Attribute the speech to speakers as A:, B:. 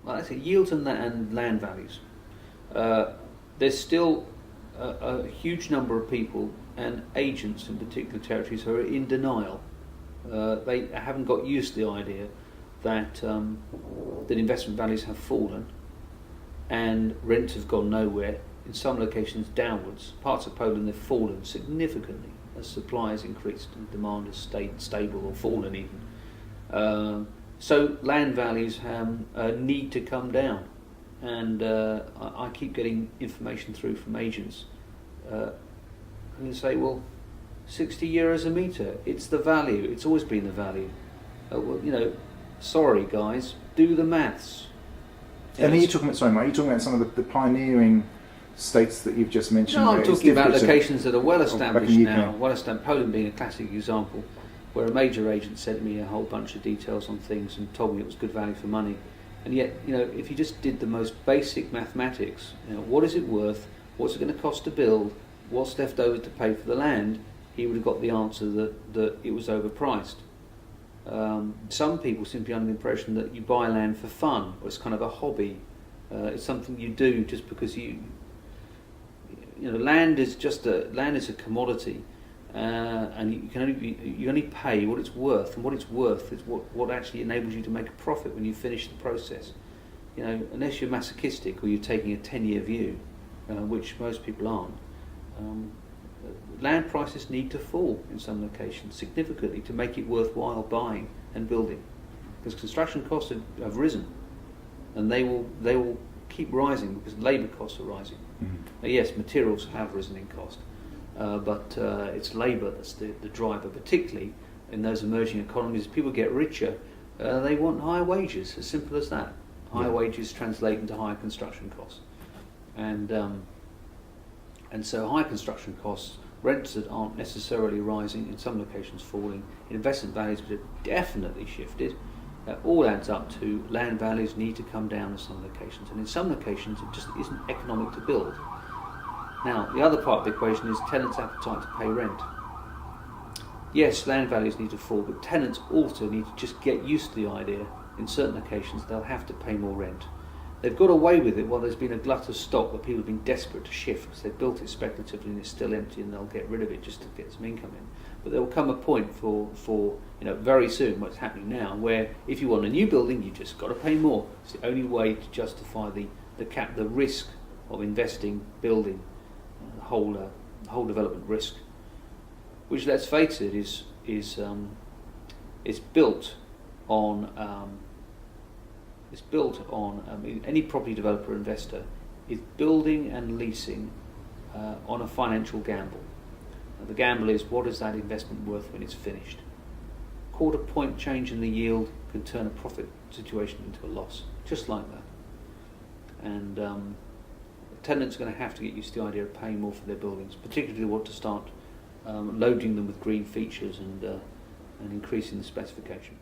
A: like I say, yields and land values. There's still a huge number of people and agents in particular territories who are in denial. They haven't got used to the idea that investment values have fallen and rents have gone nowhere. In some locations downwards. Parts of Poland have fallen significantly as supply has increased and demand has stayed stable or fallen even. So land values need to come down, and I keep getting information through from agents who say, well, 60 euros a metre, it's the value, it's always been the value. Well, sorry guys, do the maths.
B: And are you talking about, sorry Mike, are you talking about some of the pioneering states that you've just mentioned?
A: No, I'm talking about locations that are well established now. Well established, Poland being a classic example, where a major agent sent me a whole bunch of details on things and told me it was good value for money. And yet, if you just did the most basic mathematics, what is it worth? What's it going to cost to build? What's left over to pay for the land? He would have got the answer that it was overpriced. Some people simply under the impression that you buy land for fun, or it's kind of a hobby. It's something you do just because land is a commodity, and you only pay what it's worth, and what it's worth is what actually enables you to make a profit when you finish the process. Unless you're masochistic or you're taking a 10-year view, which most people aren't. Land prices need to fall in some locations significantly to make it worthwhile buying and building, because construction costs have risen, and they will keep rising because labour costs are rising. Mm-hmm. Now, yes, materials have risen in cost, but it's labour that's the driver, particularly in those emerging economies. As people get richer, they want higher wages, as simple as that. Higher wages translate into higher construction costs, and so high construction costs, rents that aren't necessarily rising, in some locations falling, investment values which have definitely shifted, all adds up to land values need to come down in some locations, and in some locations it just isn't economic to build. Now, the other part of the equation is tenants' appetite to pay rent. Yes, land values need to fall, but tenants also need to just get used to the idea in certain locations they'll have to pay more rent. They've got away with it while there's been a glut of stock that people have been desperate to shift because they've built it speculatively and it's still empty, and they'll get rid of it just to get some income in. But there will come a point for very soon, what's happening now, where if you want a new building, you've just got to pay more. It's the only way to justify the risk of investing, building, the whole development risk, which, let's face it, is built on. It's built on any property developer or investor is building and leasing on a financial gamble. The gamble is, what is that investment worth when it's finished? Quarter point change in the yield can turn a profit situation into a loss, just like that. And tenants are going to have to get used to the idea of paying more for their buildings, particularly if they want to start loading them with green features and increasing the specification.